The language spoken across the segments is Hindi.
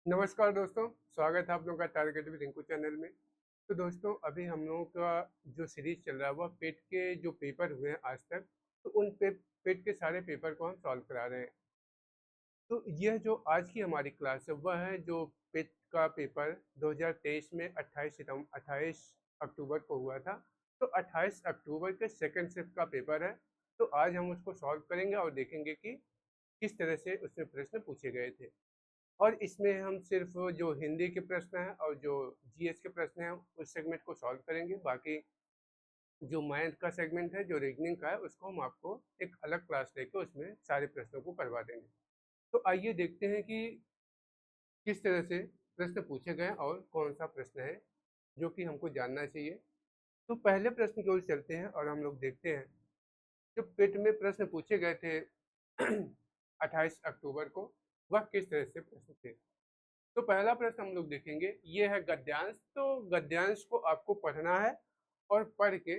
नमस्कार दोस्तों, स्वागत है आप लोगों का टारगेट विद रिंकू चैनल में। तो दोस्तों अभी हम लोगों का जो सीरीज चल रहा है वह पेट के जो पेपर हुए हैं आज तक, तो उन पेट के सारे पेपर को हम सॉल्व करा रहे हैं। तो यह जो आज की हमारी क्लास है वह है जो पेट का पेपर 2023 में 28 अक्टूबर को हुआ था। तो 28 अक्टूबर के सेकंड शिफ्ट का पेपर है। तो आज हम उसको सॉल्व करेंगे और देखेंगे कि किस तरह से उसमें प्रश्न पूछे गए थे। और इसमें हम सिर्फ जो हिंदी के प्रश्न हैं और जो जीएस के प्रश्न हैं उस सेगमेंट को सॉल्व करेंगे। बाकी जो मैथ का सेगमेंट है, जो रीजनिंग का है, उसको हम आपको एक अलग क्लास लेके उसमें सारे प्रश्नों को करवा देंगे। तो आइए देखते हैं कि किस तरह से प्रश्न पूछे गए और कौन सा प्रश्न है जो कि हमको जानना चाहिए। तो पहले प्रश्न की ओर चलते हैं और हम लोग देखते हैं जो पेट में प्रश्न पूछे गए थे 28 अक्टूबर को, वह किस तरह से प्रश्न थे। तो पहला प्रश्न हम लोग देखेंगे, ये है गद्यांश। तो गद्यांश को आपको पढ़ना है और पढ़ के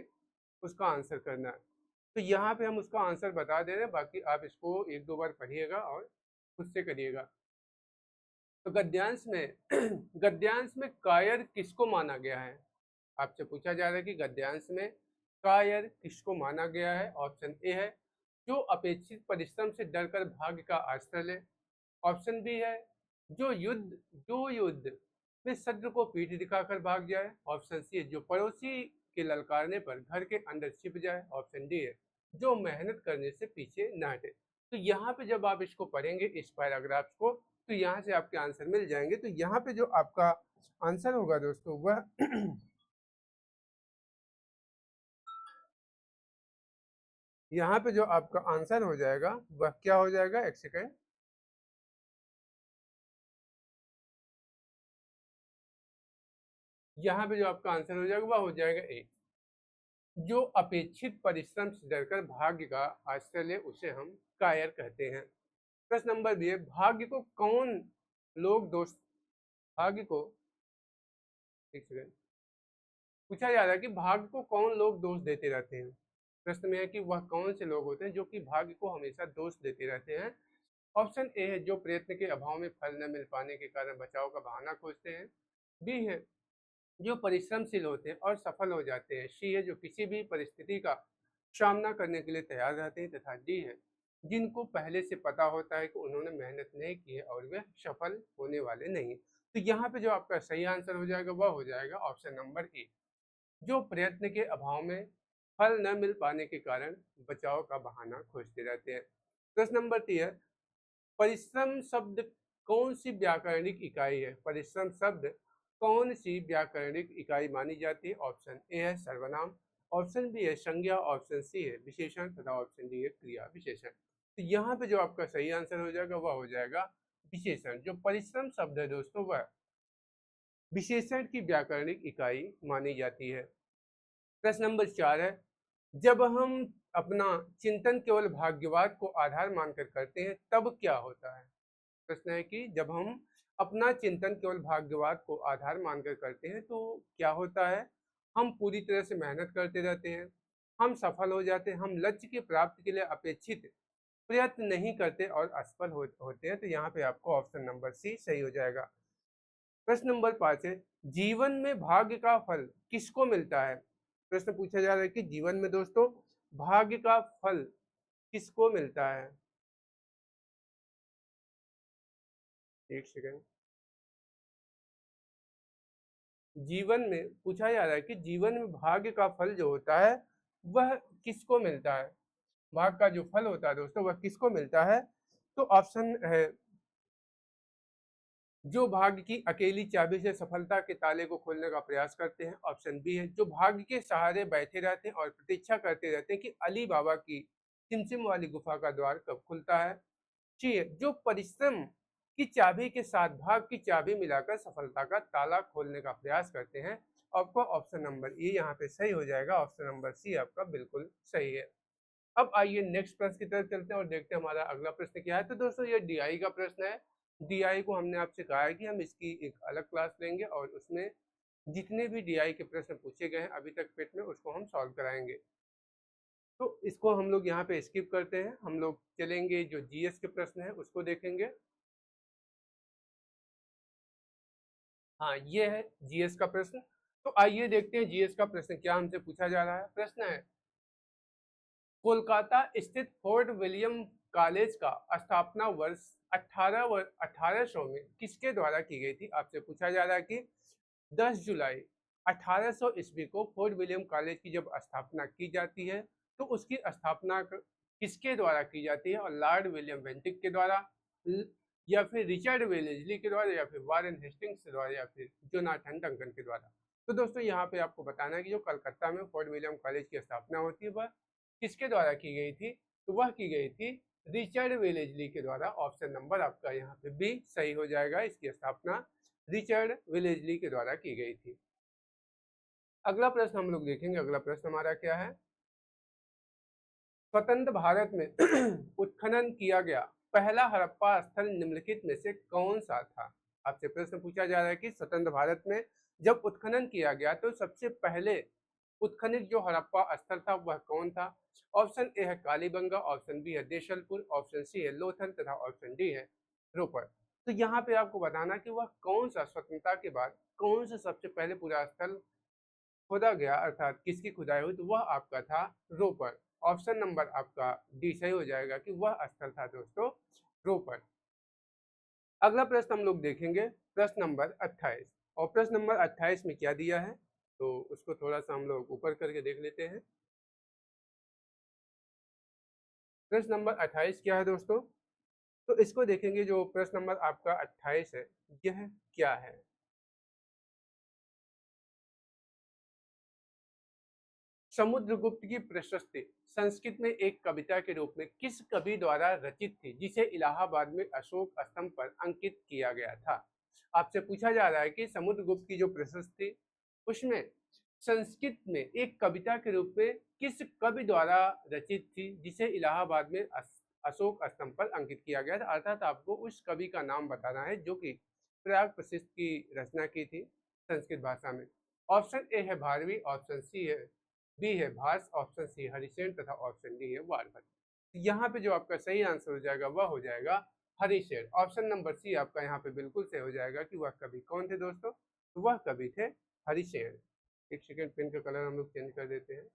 उसका आंसर करना है। तो यहाँ पे हम उसका आंसर बता दे रहे हैं, बाकी आप इसको एक दो बार पढ़िएगा और खुद से करिएगा। तो गद्यांश में गद्यांश में कायर किसको माना गया है? आपसे पूछा जा रहा है कि गद्यांश में कायर किसको माना गया है। ऑप्शन ए है जो अपेक्षित परिश्रम से डरकर भाग्य का आश्रय ले। ऑप्शन बी है जो युद्ध में शत्रु को पीठ दिखाकर भाग जाए। ऑप्शन सी है जो पड़ोसी के ललकारने पर घर के अंदर छिप जाए। ऑप्शन डी है जो मेहनत करने से पीछे न हटे। तो यहाँ पे जब आप इसको पढ़ेंगे इस पैराग्राफ को, तो यहाँ से आपके आंसर मिल जाएंगे। तो यहाँ पे जो आपका आंसर होगा दोस्तों वह यहाँ पे जो आपका आंसर हो जाएगा वह क्या हो जाएगा, एक सेकेंड। यहाँ पे जो आपका आंसर हो जाएगा वह हो जाएगा ए। जो अपेक्षित परिश्रम से डरकर भाग्य का आश्रय ले उसे हम कायर कहते हैं। प्रश्न नंबर बी है भाग्य को कौन लोग दोस्त भाग्य को एक सेकंड पूछा जा रहा है कि भाग्य को कौन लोग दोष देते रहते हैं। प्रश्न में है कि वह कौन से लोग होते हैं जो कि भाग्य को हमेशा दोष देते रहते हैं। ऑप्शन ए है जो प्रयत्न के अभाव में फल न मिल पाने के कारण बचाव का बहाना खोजते हैं। बी है जो परिश्रमशील होते हैं और सफल हो जाते हैं। सी है जो किसी भी परिस्थिति का सामना करने के लिए तैयार रहते हैं। तथा डी है जिनको पहले से पता होता है कि उन्होंने मेहनत नहीं की है और वे सफल होने वाले नहीं। तो यहाँ पे जो आपका सही आंसर हो जाएगा वह हो जाएगा ऑप्शन नंबर ए, जो प्रयत्न के अभाव में फल न मिल पाने के कारण बचाव का बहाना खोजते रहते हैं। प्रश्न नंबर 3 है परिश्रम शब्द कौन सी व्याकरणिक इकाई है? परिश्रम शब्द कौन सी व्याकरणिक इकाई मानी जाती है? ऑप्शन ए है सर्वनाम। ऑप्शन बी है संज्ञा। ऑप्शन सी है विशेषण तथा ऑप्शन डी है क्रिया विशेषण। तो यहाँ पे जो आपका सही आंसर हो जाएगा वह हो जाएगा विशेषण। जो परिश्रम शब्द है दोस्तों वह विशेषण की व्याकरणिक इकाई मानी जाती है। प्रश्न नंबर 4 है जब हम अपना चिंतन केवल भाग्यवाद को आधार मानकर करते हैं तब क्या होता है? प्रश्न है कि जब हम अपना चिंतन केवल भाग्यवाद को आधार मानकर करते हैं तो क्या होता है? हम पूरी तरह से मेहनत करते रहते हैं, हम सफल हो जाते हैं, हम लक्ष्य की प्राप्ति के लिए अपेक्षित प्रयत्न नहीं करते और असफल होते हैं। तो यहाँ पे आपको ऑप्शन नंबर सी सही हो जाएगा। प्रश्न नंबर 5 है जीवन में भाग्य का फल किसको मिलता है? प्रश्न पूछा जा रहा है कि जीवन में दोस्तों भाग्य का फल किसको मिलता है? एक सेकंड। जीवन में पूछा जा रहा है कि जीवन में भाग्य का फल जो होता है वह किसको मिलता है? भाग्य का जो फल होता है दोस्तों वह किसको मिलता है? तो ऑप्शन है जो भाग्य की अकेली चाबी से सफलता के ताले को खोलने का प्रयास करते हैं। ऑप्शन बी है जो भाग्य के सहारे बैठे रहते हैं और प्रतीक्षा करते रहते हैं कि अली बाबा की सिमसिम वाली गुफा का द्वार कब खुलता है। सी है जो परिश्रम की चाबी के साथ भाग्य की चाबी मिलाकर सफलता का ताला खोलने का प्रयास करते हैं। आपका ऑप्शन नंबर ए यहाँ पे सही हो जाएगा। ऑप्शन नंबर सी आपका बिल्कुल सही है। अब आइए नेक्स्ट प्रश्न की तरफ चलते हैं और देखते हैं हमारा अगला प्रश्न क्या है। तो दोस्तों ये डीआई का प्रश्न है। डीआई को हमने आपसे कहा है कि हम इसकी एक अलग क्लास लेंगे और उसमें जितने भी डीआई के प्रश्न पूछे गए हैं अभी तक पेट में उसको हम सॉल्व कराएंगे। तो इसको हम लोग यहाँ पे स्किप करते हैं, हम लोग चलेंगे जो जीएस के प्रश्न है उसको देखेंगे। हाँ, ये है जीएस का प्रश्न। तो आइए देखते हैं जीएस का प्रश्न क्या हमसे पूछा जा रहा है। प्रश्न है, कोलकाता स्थित फोर्ट विलियम कॉलेज का स्थापना वर्ष 1800 में किसके द्वारा की गई थी। आपसे पूछा जा रहा है कि 10 जुलाई 1800 ईस्वी को फोर्ट विलियम कॉलेज की जब स्थापना की जाती है तो उसकी स्थापना किसके द्वारा की जाती है, और लॉर्ड विलियम बेंटिक के द्वारा, या फिर रिचर्ड वेलेस्ली के द्वारा, या फिर वारेन हेस्टिंग्स के द्वारा, या फिर जोनाथन डंकन के द्वारा। तो दोस्तों यहाँ पे आपको बताना है कि जो कलकत्ता में फोर्ट विलियम कॉलेज की स्थापना होती है वह किसके द्वारा की गई थी, तो वह की गई थी रिचर्ड वेलेस्ली के द्वारा। ऑप्शन नंबर आपका यहाँ पे बी सही हो जाएगा, इसकी स्थापना रिचर्ड वेलेस्ली के द्वारा की गई थी। अगला प्रश्न हम लोग देखेंगे। अगला प्रश्न हमारा क्या है, स्वतंत्र भारत में उत्खनन किया गया पहला हड़प्पा स्थल निम्नलिखित में से कौन सा था। आपसे प्रश्न पूछा जा रहा है कि स्वतंत्र भारत में जब उत्खनन किया गया तो सबसे पहले उत्खनित जो हड़प्पा स्थल था वह कौन था। ऑप्शन ए है कालीबंगा, ऑप्शन बी है देशलपुर, ऑप्शन सी है लोथल तथा ऑप्शन डी है रोपड़। तो यहाँ पे आपको बताना कि वह कौन सा स्वतंत्रता के बाद कौन सा सबसे पहले पूरा स्थल खोदा गया, अर्थात किसकी खुदाई हुई, तो वह आपका था रोपड़। ऑप्शन नंबर आपका डी सही हो जाएगा कि वह स्थल था दोस्तों रोपड़। अगला प्रश्न हम लोग देखेंगे प्रश्न नंबर 28। और प्रश्न नंबर 28 में क्या दिया है तो उसको थोड़ा सा हम लोग ऊपर करके देख लेते हैं। प्रश्न नंबर 28 क्या है दोस्तों, तो इसको देखेंगे। जो प्रश्न नंबर आपका 28 है यह क्या है, समुद्रगुप्त की प्रशस्ति संस्कृत में एक कविता के रूप में किस कवि द्वारा रचित थी जिसे इलाहाबाद में अशोक स्तंभ पर अंकित किया गया था। आपसे पूछा जा रहा है कि समुद्रगुप्त की जो प्रशस्ति थी उसमें संस्कृत में एक कविता के रूप में किस कवि द्वारा रचित थी जिसे इलाहाबाद में अशोक स्तंभ पर अंकित किया गया था। अर्थात आपको उस कवि का नाम बताना है जो कि प्रयाग प्रसिद्ध की रचना की थी संस्कृत भाषा में। ऑप्शन ए है भारवी, ऑप्शन सी है बी है भास, ऑप्शन सी हरिसेन तथा ऑप्शन डी है वारभट्ट। यहाँ पे जो आपका सही आंसर हो जाएगा वह हो जाएगा हरिसेन। ऑप्शन नंबर सी आपका यहाँ पे बिल्कुल सही हो जाएगा कि वह कवि कौन थे दोस्तों, तो वह कवि थे हरिसेन। एक सेकेंड, पेन का कलर हम लोग चेंज कर देते हैं।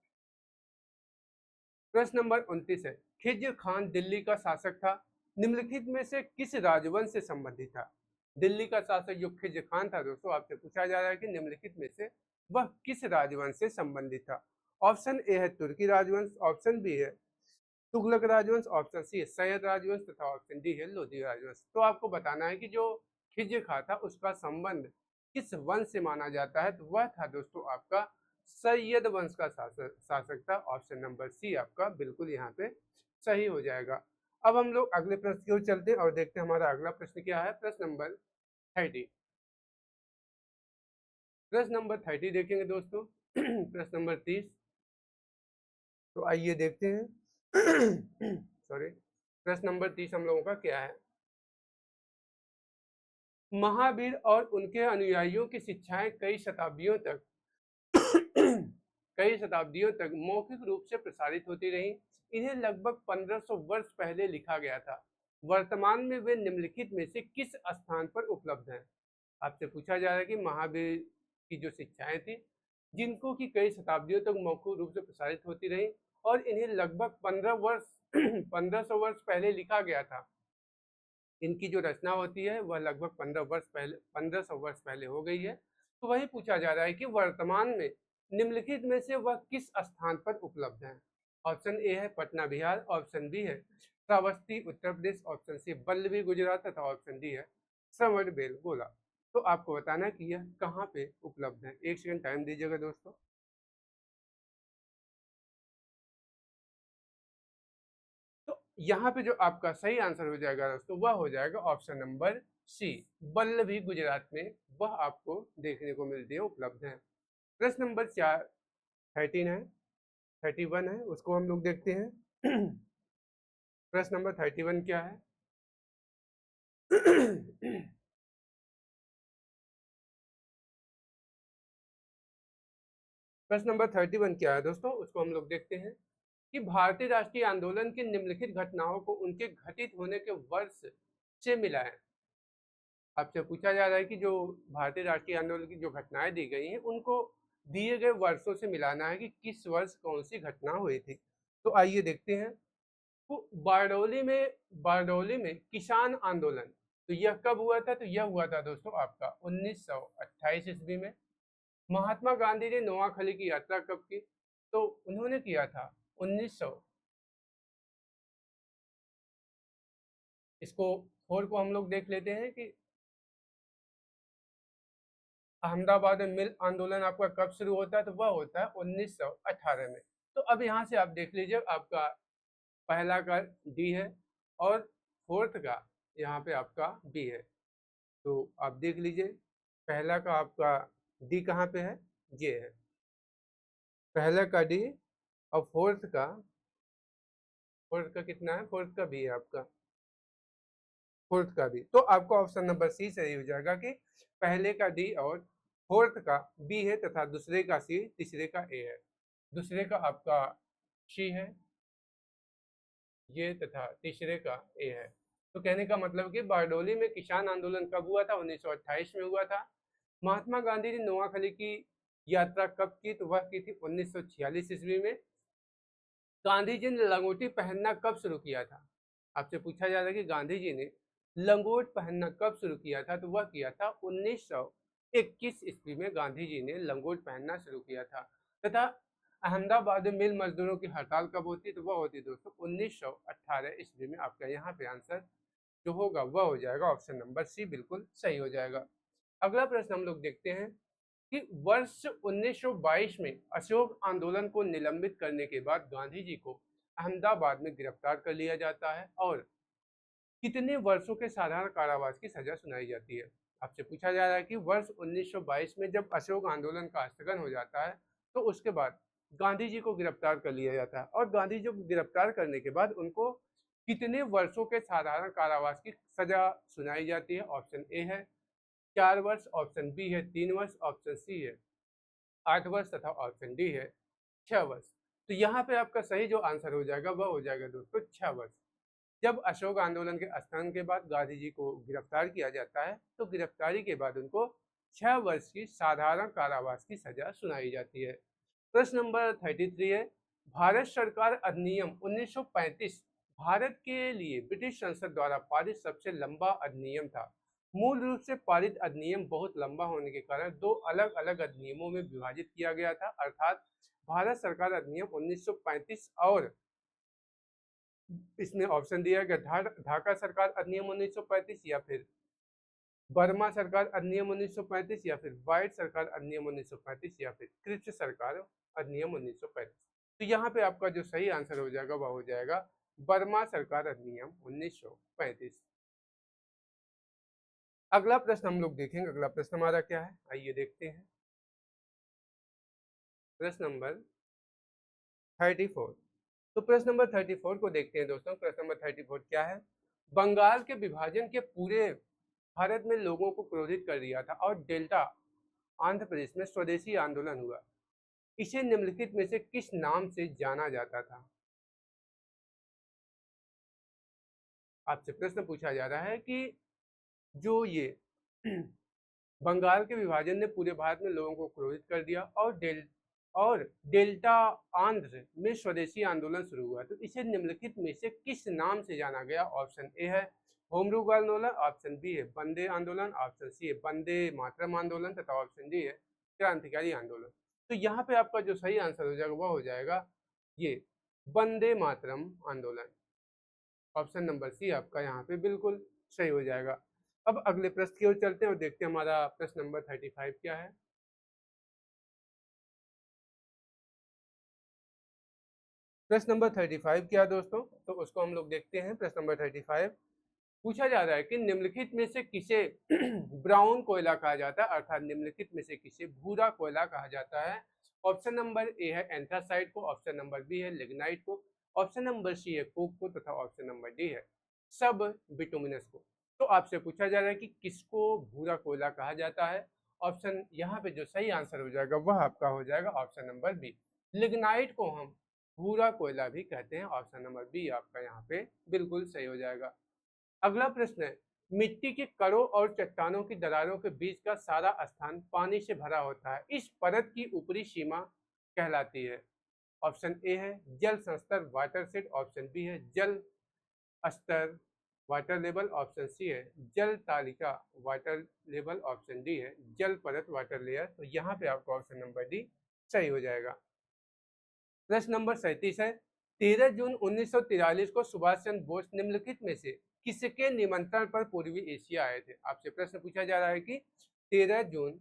प्रश्न नंबर 29 है, खिज्र खान दिल्ली का शासक था, निम्नलिखित में से किस राजवंश से संबंधित था। दिल्ली का शासक जो खिज्र खान था दोस्तों, आपसे पूछा जा रहा है कि निम्नलिखित में से वह किस राजवंश से संबंधित था। ऑप्शन ए है तुर्की राजवंश, ऑप्शन बी है तुगलक राजवंश, ऑप्शन सी है सैयद राजवंश तथा ऑप्शन डी है लोधी राजवंश। तो आपको बताना है कि जो खिज्र खान था उसका संबंध किस वंश से माना जाता है, तो वह था दोस्तों आपका सैयद वंश का शासक था। ऑप्शन नंबर सी आपका बिल्कुल यहाँ पे सही हो जाएगा। अब हम लोग अगले प्रश्न की ओर चलते हैं और देखते हैं हमारा अगला प्रश्न क्या है। प्रश्न नंबर 30। प्रश्न नंबर 30 देखेंगे दोस्तों। प्रश्न नंबर 30, तो आइए देखते हैं। सॉरी, प्रश्न नंबर 30 हम लोगों का क्या है, महावीर और उनके अनुयायियों की शिक्षाएं कई शताब्दियों तक मौखिक रूप से प्रसारित होती रहीं। इन्हें लगभग 1500 वर्ष पहले लिखा गया था। वर्तमान में वे निम्नलिखित में से किस स्थान पर उपलब्ध हैं। आपसे पूछा जा रहा है कि महावीर की जो शिक्षाएं थी जिनको कि कई शताब्दियों तक मौखिक रूप से प्रसारित होती रही और इन्हें लगभग 1500 वर्ष पहले लिखा गया था। इनकी जो रचना होती है वह लगभग 1500 वर्ष पहले हो गई है। तो वही पूछा जा रहा है कि वर्तमान में निम्नलिखित में से वह किस स्थान पर उपलब्ध है। ऑप्शन ए है पटना बिहार, ऑप्शन बी है श्रावस्ती उत्तर प्रदेश, ऑप्शन सी बल्लभी गुजरात तथा ऑप्शन डी है श्रवण बेलगोला। तो आपको बताना है कि यह कहाँ पे उपलब्ध है। एक सेकंड टाइम दीजिएगा दोस्तों। तो यहाँ पे जो आपका सही आंसर हो जाएगा दोस्तों वह हो जाएगा option number C, Vallabhi Gujarat में वह आपको देखने को मिलती है, उपलब्ध है। प्रश्न नंबर 13 है, 31 है, उसको हम लोग देखते हैं। प्रश्न नंबर 31 क्या है। प्रश्न नंबर 31 क्या है दोस्तों, उसको हम लोग देखते हैं कि भारतीय राष्ट्रीय आंदोलन की निम्नलिखित घटनाओं को उनके घटित होने के वर्ष से मिलाएं। आपसे पूछा जा रहा है कि जो भारतीय राष्ट्रीय आंदोलन की जो घटनाएं दी गई हैं उनको दिए गए वर्षों से मिलाना है कि किस वर्ष कौन सी घटना हुई थी। तो आइए देखते हैं। तो बारडोली में किसान आंदोलन, तो यह कब हुआ था? तो यह हुआ था दोस्तों आपका 1928 ईस्वी में। महात्मा गांधी ने नोआखली की यात्रा कब की? तो उन्होंने किया था 1900, इसको फोर को हम लोग देख लेते हैं कि अहमदाबाद में मिल आंदोलन आपका कब शुरू होता है? तो वह होता है 1918 में। तो अब यहाँ से आप देख लीजिए, आपका पहला का डी है और फोर्थ का यहाँ पे आपका बी है। तो आप देख लीजिए, पहला का आपका डी कहाँ पे है? ये है पहला का डी, और फोर्थ का कितना है? फोर्थ का बी है आपका, फोर्थ का बी। तो आपका ऑप्शन नंबर सी सही हो जाएगा कि पहले का डी और फोर्थ का बी है, तथा दूसरे का सी, तीसरे का ए है। दूसरे का आपका सी है ये, तथा तीसरे का ए है। तो कहने का मतलब कि बारडोली में किसान आंदोलन कब हुआ था? 1928 में हुआ था। महात्मा गांधी ने नोआखली की यात्रा कब की? तो वह की थी 1946 ईस्वी में। गांधी जी ने लंगोटी पहनना कब शुरू किया था? आपसे पूछा जा रहा है कि गांधी जी ने लंगोट पहनना कब शुरू किया था? तो वह किया था 1921 ईस्वी में गांधी जी ने लंगोट पहनना शुरू किया था। तथा अहमदाबाद में मिल मजदूरों की हड़ताल कब होती? तो वह होती दोस्तों 1918 ईस्वी में। आपका यहाँ पे आंसर जो होगा वह हो जाएगा ऑप्शन नंबर सी, बिल्कुल सही हो जाएगा। अगला प्रश्न हम लोग देखते हैं कि वर्ष 1922 में अशोक आंदोलन को निलंबित करने के बाद गांधी जी को अहमदाबाद में गिरफ्तार कर लिया जाता है और कितने वर्षों के साधारण कारावास की सजा सुनाई जाती है? आपसे पूछा जा रहा है कि वर्ष 1922 में जब अशोक आंदोलन का स्थगन हो जाता है तो उसके बाद गांधी जी को गिरफ्तार कर लिया जाता है, और गांधी जी को गिरफ्तार करने के बाद उनको कितने वर्षों के साधारण कारावास की सजा सुनाई जाती है? ऑप्शन ए है 4 वर्ष, ऑप्शन बी है 3 वर्ष, ऑप्शन सी है 8 वर्ष, तथा ऑप्शन डी है 6 वर्ष। तो यहाँ पे आपका सही जो आंसर हो जाएगा वह हो जाएगा दोस्तों 6 वर्ष। जब अशोक आंदोलन के स्थगन के बाद गांधी जी को गिरफ्तार किया जाता है तो गिरफ्तारी के बाद उनको 6 वर्ष की साधारण कारावास की सजा सुनाई जाती है। प्रश्न नंबर 33 है, भारत सरकार अधिनियम 1935 भारत के लिए ब्रिटिश संसद द्वारा पारित सबसे लंबा अधिनियम था। मूल रूप से पारित अधिनियम बहुत लंबा होने के कारण दो अलग अलग अधिनियमों में विभाजित किया गया था, अर्थात भारत सरकार अधिनियम 1935 और इसमें ऑप्शन दिया गया ढाका सरकार अधिनियम 1935, या फिर बर्मा सरकार अधिनियम 1935, या फिर वाइट सरकार अधिनियम 1935, या फिर कृष्ण सरकार अधिनियम 1935। तो यहाँ पे आपका जो सही आंसर हो जाएगा वह हो जाएगा बर्मा सरकार अधिनियम 1935। अगला प्रश्न हम लोग देखेंगे। अगला प्रश्न हमारा क्या है, आइए देखते हैं। प्रश्न नंबर 34। तो प्रश्न नंबर 34 को देखते हैं दोस्तों। प्रश्न नंबर 34 क्या है? बंगाल के विभाजन के पूरे भारत में लोगों को क्रोधित कर दिया था और डेल्टा आंध्र प्रदेश में स्वदेशी आंदोलन हुआ। इसे निम्नलिखित में से किस नाम से जाना जाता था? आपसे प्रश्न पूछा जा रहा है कि जो ये बंगाल के विभाजन ने पूरे भारत में लोगों को क्रोधित कर दिया और डेल्टा आंध्र में स्वदेशी आंदोलन शुरू हुआ, तो इसे निम्नलिखित में से किस नाम से जाना गया? ऑप्शन ए है होम रूल आंदोलन, ऑप्शन बी है वंदे आंदोलन, ऑप्शन सी है वंदे मातरम आंदोलन, तथा ऑप्शन डी है क्रांतिकारी आंदोलन। तो यहाँ पे आपका जो सही आंसर हो जाएगा वह हो जाएगा ये वंदे मातरम आंदोलन। ऑप्शन नंबर सी आपका यहाँ पे बिल्कुल सही हो जाएगा। अब अगले प्रश्न की ओर चलते हैं और देखते हैं हमारा प्रश्न नंबर 35 क्या है। प्रश्न नंबर 35 क्या है दोस्तों? तो उसको हम लोग देखते हैं। प्रश्न नंबर 35 पूछा जा रहा है कि निम्नलिखित में से किसे ब्राउन कोयला कहा जाता है, अर्थात निम्नलिखित में से किसे भूरा कोयला कहा जाता है? ऑप्शन नंबर ए है एंथ्रासाइट को, ऑप्शन नंबर बी है लिग्नाइट को, ऑप्शन नंबर सी है कोक को, तथा ऑप्शन नंबर डी है सब बिटुमिनस को। तो आपसे पूछा जा रहा है कि किसको भूरा कोयला कहा जाता है? ऑप्शन यहाँ पे जो सही आंसर हो जाएगा वह आपका हो जाएगा ऑप्शन नंबर बी, लिग्नाइट को हम भूरा कोयला भी कहते हैं। ऑप्शन नंबर बी आपका यहाँ पे बिल्कुल सही हो जाएगा। अगला प्रश्न है, मिट्टी के कणों और चट्टानों की दरारों के बीच का सारा स्थान पानी से भरा होता है। इस परत की ऊपरी सीमा कहलाती है। ऑप्शन ए है जल स्तर वाटर सेट, ऑप्शन बी है जल स्तर वाटर लेवल, ऑप्शन सी है जल तालिका वाटर लेवल, ऑप्शन डी है जल परत वाटर लेयर। तो यहाँ पे आपका ऑप्शन नंबर डी सही हो जाएगा। प्रश्न नंबर 37 है 13 जून 1943 को सुभाष चंद्र बोस निम्नलिखित में से किसके निमंत्रण पर पूर्वी एशिया आए थे। आपसे प्रश्न पूछा जा रहा है कि 13 जून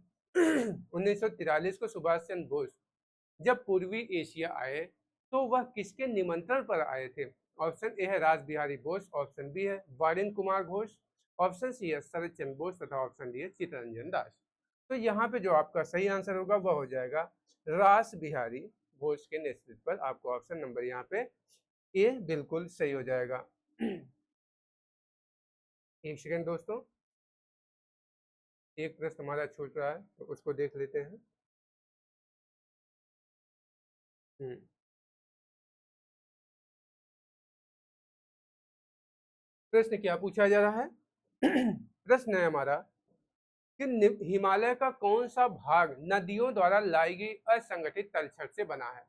1943 को सुभाष चंद्र बोस जब पूर्वी एशिया आए तो वह किसके निमंत्रण पर आए थे। ऑप्शन ए है राज बिहारी बोस, ऑप्शन बी है वारिन कुमार घोष, ऑप्शन सी है शरद चंद्र बोस तथा ऑप्शन डी है चित्तरंजन दास। तो यहाँ पे जो आपका सही आंसर होगा वह हो जाएगा रास बिहारी घोष के नेतृत्व पर। आपको ऑप्शन नंबर यहाँ पे ए बिल्कुल सही हो जाएगा। एक सेकंड दोस्तों, एक प्रश्न हमारा छूट रहा है तो उसको देख लेते हैं। प्रश्न क्या पूछा जा रहा है? प्रश्न है हमारा कि हिमालय का कौन सा भाग नदियों द्वारा लाई गई असंगठित तलछट से बना है।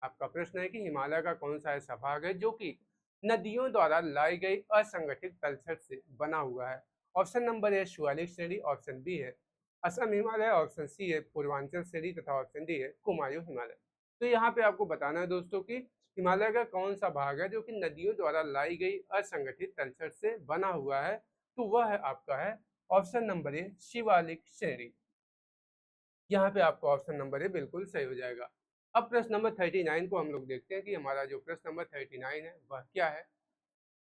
आपका प्रश्न है कि हिमालय का कौन सा ऐसा भाग है जो कि नदियों द्वारा लाई गई असंगठित तलछट से बना हुआ है। ऑप्शन नंबर ए शिवालिक श्रेणी, ऑप्शन बी है असम हिमालय, ऑप्शन सी है पूर्वांचल श्रेणी तथा ऑप्शन डी है कुमायूं हिमालय। तो यहाँ पे आपको बताना है दोस्तों कि हिमालय का कौन सा भाग है जो कि नदियों द्वारा लाई गई असंगठित तलछट से बना हुआ है। तो वह है आपका है ऑप्शन नंबर ए शिवालिक श्रेणी। यहाँ पे आपको ऑप्शन नंबर ए बिल्कुल सही हो जाएगा। अब प्रश्न नंबर 39 को हम लोग देखते हैं कि हमारा जो प्रश्न नंबर 39 है वह क्या है।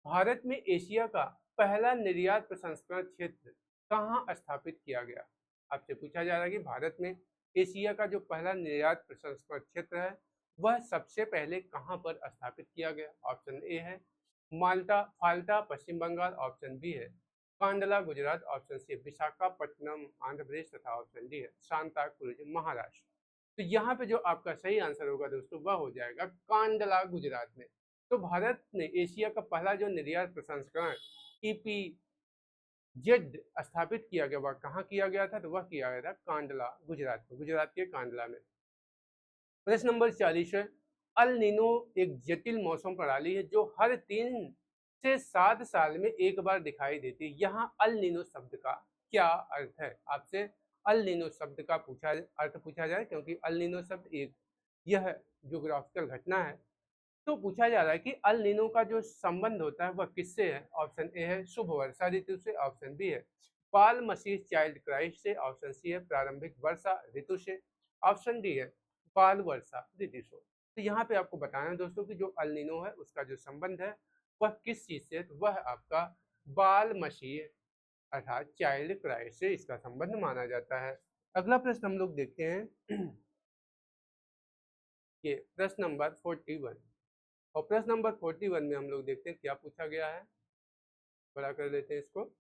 भारत में एशिया का पहला निर्यात प्रसंस्करण क्षेत्र कहाँ स्थापित किया गया। आपसे पूछा जा रहा है कि भारत में एशिया का जो पहला निर्यात प्रसंस्करण क्षेत्र है वह सबसे पहले कहाँ पर स्थापित किया गया। ऑप्शन ए है माल्टा फाल्टा पश्चिम बंगाल, ऑप्शन बी है कांडला गुजरात, ऑप्शन सी विशाखापट्टनम आंध्र प्रदेश तथा ऑप्शन डी है सांता क्रूज महाराष्ट्र। तो यहाँ पे जो आपका सही आंसर होगा दोस्तों वह हो जाएगा कांडला गुजरात में। तो भारत ने एशिया का पहला जो निर्यात प्रसंस्करण EPZ स्थापित किया गया वह कहाँ किया गया था, तो वह किया गया था कांडला गुजरात में, गुजरात के कांडला में। प्रश्न नंबर 40 है अल नीनो एक जटिल मौसम प्रणाली है जो हर 3 से 7 साल में एक बार दिखाई देती है। यहाँ अल नीनो शब्द का क्या अर्थ है। आपसे अल नीनो शब्द का अर्थ पूछा जाए क्योंकि अल नीनो शब्द एक यह ज्योग्राफिकल घटना है। तो पूछा जा रहा है कि अल नीनो का जो संबंध होता है वह किससे है। ऑप्शन ए है शुभ वर्षा ऋतु से, ऑप्शन बी है बाल मसीह चाइल्ड क्राइस्ट से, ऑप्शन सी है प्रारंभिक वर्षा ऋतु से, ऑप्शन डी है बाल वर्षा ऋतु से। तो यहाँ पे आपको बताना है दोस्तों कि जो अल नीनो है उसका जो संबंध है वह किस चीज से, तो वह आपका बाल मसीह अर्थात चाइल्ड क्राइस्ट से इसका संबंध माना जाता है। अगला प्रश्न हम लोग देखते हैं ये प्रश्न नंबर 41। और प्रश्न नंबर 41 में हम लोग देखते हैं क्या पूछा गया है। बड़ा कर लेते हैं इसको।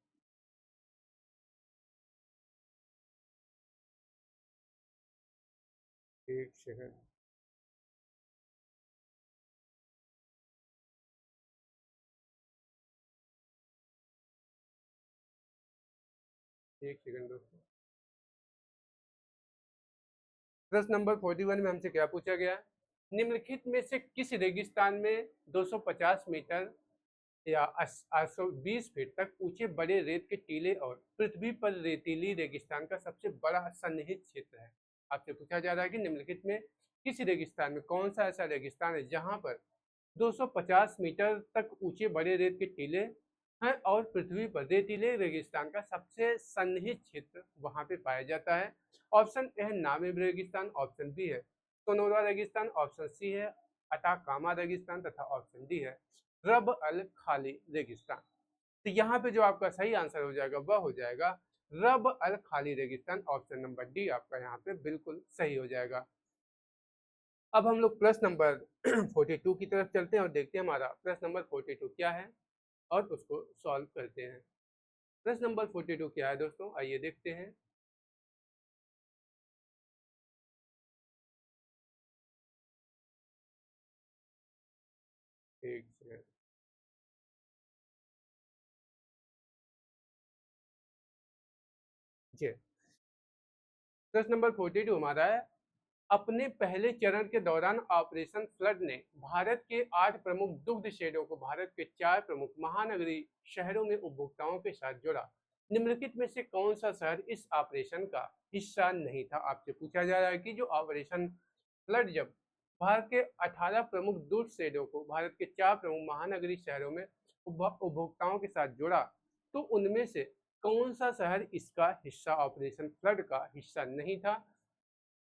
एक सेकंड, एक सेकंड दोस्तों। प्रश्न नंबर 41 में हमसे क्या पूछा गया है, निम्नलिखित में से किस रेगिस्तान में 250 मीटर या 820 फीट तक ऊंचे बड़े रेत के टीले और पृथ्वी पर रेतीली रेगिस्तान का सबसे बड़ा सन्निहित क्षेत्र है। आपसे पूछा जा रहा है कि निम्नलिखित में किस रेगिस्तान में कौन सा ऐसा रेगिस्तान है जहां पर 250 मीटर तक ऊंचे बड़े रेत के टीले हैं और पृथ्वी पर रेतीले रेगिस्तान का सबसे सन्निहित क्षेत्र वहां पे पाया जाता है। ऑप्शन ए है नामीब रेगिस्तान, ऑप्शन बी है सोनोरा रेगिस्तान, ऑप्शन सी है अटाकामा रेगिस्तान तथा ऑप्शन डी है रब अल खाली रेगिस्तान। तो यहाँ पे जो आपका सही आंसर हो जाएगा वह हो जाएगा रब अल खाली रेगिस्तान। ऑप्शन नंबर डी आपका यहाँ पे बिल्कुल सही हो जाएगा। अब हम लोग प्रश्न नंबर 42 की तरफ चलते हैं और देखते हैं हमारा प्रश्न नंबर 42 क्या है और उसको सॉल्व करते हैं। प्रश्न नंबर 42 क्या है दोस्तों, आइए देखते हैं। एक सेकंड, जी। प्रश्न नंबर 42 हमारा है, अपने पहले चरण के दौरान ऑपरेशन फ्लड ने भारत के 8 प्रमुख दुग्ध शेडों को भारत के 4 प्रमुख महानगरीय शहरों में उपभोक्ताओं के साथ जोड़ा। निम्नलिखित में से कौन सा शहर इस ऑपरेशन का हिस्सा नहीं था? आपसे पूछा जा रहा है कि जो ऑपरेशन फ्लड जब भारत के 18 प्रमुख दुग्ध शेडों को भारत के 4 प्रमुख महानगरीय शहरों में उपभोक्ताओं के साथ जोड़ा, तो उनमें से कौन सा शहर इसका हिस्सा, ऑपरेशन फ्लड का हिस्सा नहीं था?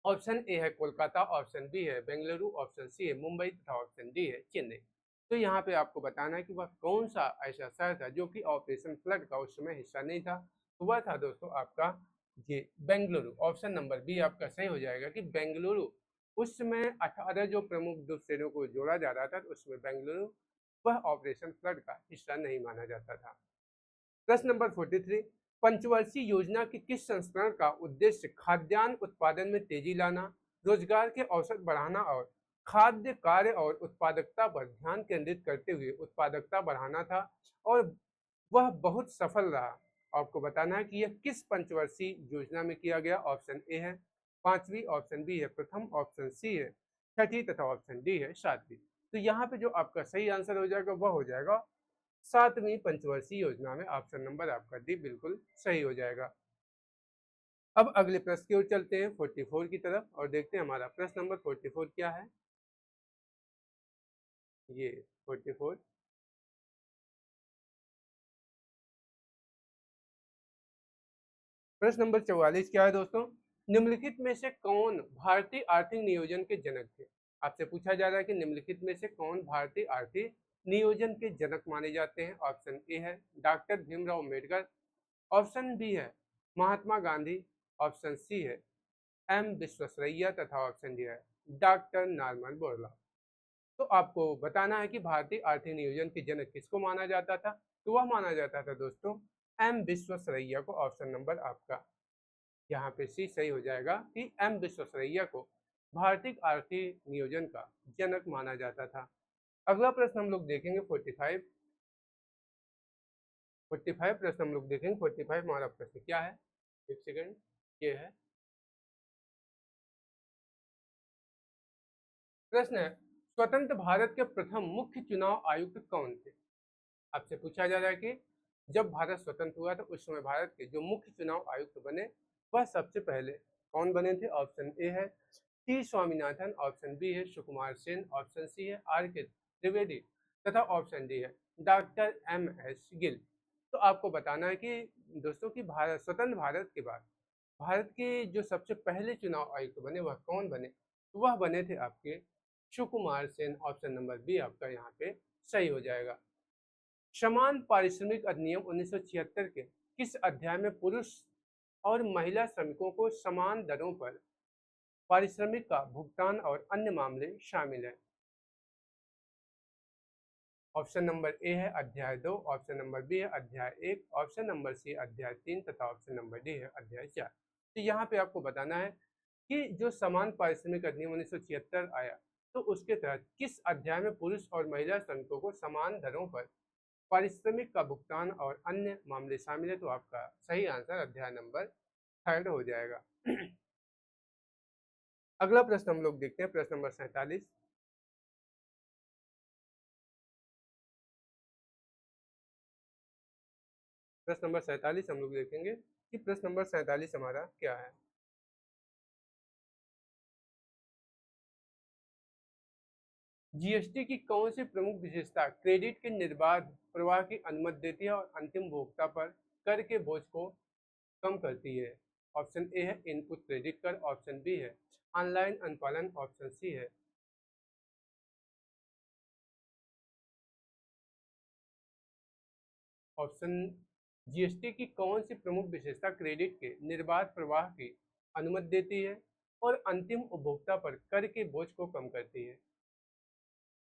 ऑप्शन ए है कोलकाता, ऑप्शन बी है बेंगलुरु, ऑप्शन सी है मुंबई तथा ऑप्शन डी है चेन्नई। तो यहाँ पे आपको बताना है कि वह कौन सा ऐसा शहर था जो कि ऑपरेशन फ्लड का उस समय हिस्सा नहीं था। तो वह था दोस्तों आपका ये बेंगलुरु। ऑप्शन नंबर बी आपका सही हो जाएगा कि बेंगलुरु उस समय 18 जो प्रमुख दुग्ध शेडों को जोड़ा जा रहा था, तो उसमें बेंगलुरु वह ऑपरेशन फ्लड का हिस्सा नहीं माना जाता था। प्रश्न नंबर 43, पंचवर्षीय योजना के किस संस्करण का उद्देश्य खाद्यान्न उत्पादन में तेजी लाना, रोजगार के अवसर बढ़ाना और खाद्य कार्य और उत्पादकता पर ध्यान केंद्रित करते हुए उत्पादकता बढ़ाना था, और वह बहुत सफल रहा? आपको बताना है कि यह किस पंचवर्षीय योजना में किया गया। ऑप्शन ए है 5वीं, ऑप्शन बी है प्रथम, ऑप्शन सी है 6ठी तथा ऑप्शन डी है 7वीं। तो यहाँ पे जो आपका सही आंसर हो जाएगा वह हो जाएगा 7वीं पंचवर्षीय योजना में। ऑप्शन नंबर आपका डी बिल्कुल सही हो जाएगा। अब अगले प्रश्न की ओर चलते हैं 44 की तरफ और देखते हैं हमारा प्रश्न नंबर 44 क्या है। ये 44 प्रश्न नंबर 44 क्या है दोस्तों? निम्नलिखित में से कौन भारतीय आर्थिक नियोजन के जनक थे? आपसे पूछा जा रहा है कि निम्नलिखित में से कौन भारतीय आर्थिक नियोजन के जनक माने जाते हैं। ऑप्शन ए है doctor Bhimrao Ambedkar, option B है महात्मा गांधी, ऑप्शन सी है एम विश्वेश्वरैया तथा ऑप्शन डी है डॉक्टर नॉर्मन बोरलॉग। तो आपको बताना है कि भारतीय आर्थिक नियोजन के जनक किसको माना जाता था। तो वह माना जाता था दोस्तों एम विश्वेश्वरैया को। ऑप्शन नंबर आपका यहाँ पे सी सही हो जाएगा कि एम विश्वेश्वरैया को भारतीय आर्थिक नियोजन का जनक माना जाता था। अगला प्रश्न हम लोग देखेंगे 45 प्रश्न हम लोग देखेंगे 45 हमारा प्रश्न क्या है, एक सेकंड, ये है प्रश्न है, स्वतंत्र भारत के प्रथम मुख्य चुनाव आयुक्त कौन थे? आपसे पूछा जा रहा है कि जब भारत स्वतंत्र हुआ था उस समय भारत के जो मुख्य चुनाव आयुक्त बने वह सबसे पहले कौन बने थे। ऑप्शन ए है टी स्वामीनाथन, ऑप्शन बी है सुकुमार सेन, ऑप्शन सी है आर के त्रिवेदी तथा ऑप्शन डी है डॉक्टर एम एस गिल। तो आपको बताना है कि दोस्तों की भारत स्वतंत्र भारत के बाद भारत के जो सबसे पहले चुनाव आयुक्त बने वह कौन बने? तो वह बने थे आपके Sukumar Sen. Option number B आपका यहाँ पे सही हो जाएगा। समान पारिश्रमिक अधिनियम 1976 के किस अध्याय में पुरुष और महिला श्रमिकों को समान दरों पर पारिश्रमिक का भुगतान और अन्य मामले शामिल है? ऑप्शन नंबर ए है अध्याय 2, ऑप्शन नंबर बी है अध्याय 1, ऑप्शन नंबर सी अध्याय 3 तथा ऑप्शन नंबर डी है अध्याय 4। तो यहाँ पे आपको बताना है कि जो समान पारिश्रमिक अधिनियम 1976 आया तो उसके तहत किस अध्याय में पुरुष और महिला श्रमिकों को समान दरों पर पारिश्रमिक का भुगतान और अन्य मामले शामिल है। तो आपका सही आंसर अध्याय नंबर 3 हो जाएगा। अगला प्रश्न हम लोग देखते हैं प्रश्न नंबर 47। प्रश्न नंबर 47 हम लोग देखेंगे कि प्रश्न नंबर 47 हमारा क्या है। जीएसटी की कौन सी प्रमुख विशेषता क्रेडिट के निर्बाध प्रवाह की अनुमति देती है और अंतिम उपभोक्ता पर कर के बोझ को कम करती है? ऑप्शन ए है इनपुट क्रेडिट कर, ऑप्शन बी है ऑनलाइन अनुपालन, ऑप्शन सी है ऑप्शन जीएसटी की कौन सी प्रमुख विशेषता क्रेडिट के निर्बाध प्रवाह की अनुमति देती है और अंतिम उपभोक्ता पर कर के बोझ को कम करती है?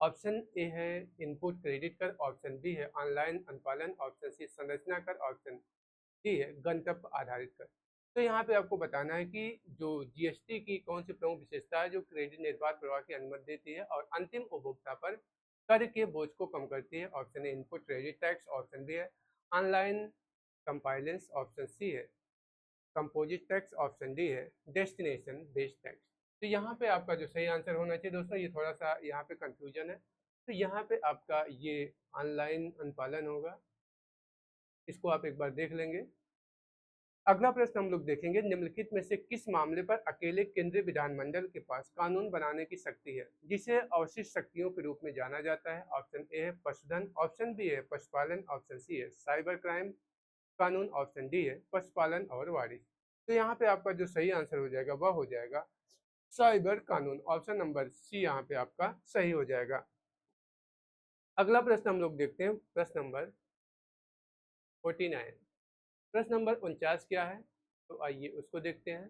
ऑप्शन ए है इनपुट क्रेडिट कर, ऑप्शन बी है ऑनलाइन अनुपालन, ऑप्शन सी संरचना कर, ऑप्शन डी है गंतव्य आधारित कर। तो यहाँ पे आपको बताना है कि जो जीएसटी की कौन सी प्रमुख विशेषता है जो क्रेडिट निर्बाध प्रवाह की अनुमति देती है और अंतिम उपभोक्ता पर कर के बोझ को कम करती है। Option A input credit tax, option B है ऑनलाइन कंपाइलेंस, ऑप्शन सी है कंपोजिट टैक्स, ऑप्शन डी है डेस्टिनेशन बेस्ड टैक्स। तो यहाँ पे आपका जो सही आंसर होना चाहिए दोस्तों, ये थोड़ा सा यहाँ पे कंफ्यूजन है, तो यहाँ पे आपका ये ऑनलाइन अनुपालन होगा, इसको आप एक बार देख लेंगे। अगला प्रश्न हम लोग देखेंगे, निम्नलिखित में से किस मामले पर अकेले केंद्रीय विधानमंडल के पास कानून बनाने की शक्ति है, जिसे अवशिष्ट शक्तियों के रूप में जाना जाता है। ऑप्शन ए है पशुधन, ऑप्शन बी है पशुपालन, ऑप्शन सी है साइबर क्राइम कानून, ऑप्शन डी है पशुपालन और वारिस। तो यहाँ पे आपका जो सही आंसर हो जाएगा वह हो जाएगा साइबर कानून, ऑप्शन नंबर सी यहाँ पे आपका सही हो जाएगा। अगला प्रश्न हम लोग देखते हैं, प्रश्न नंबर 49। प्रश्न नंबर 49 क्या है, तो आइए उसको देखते हैं।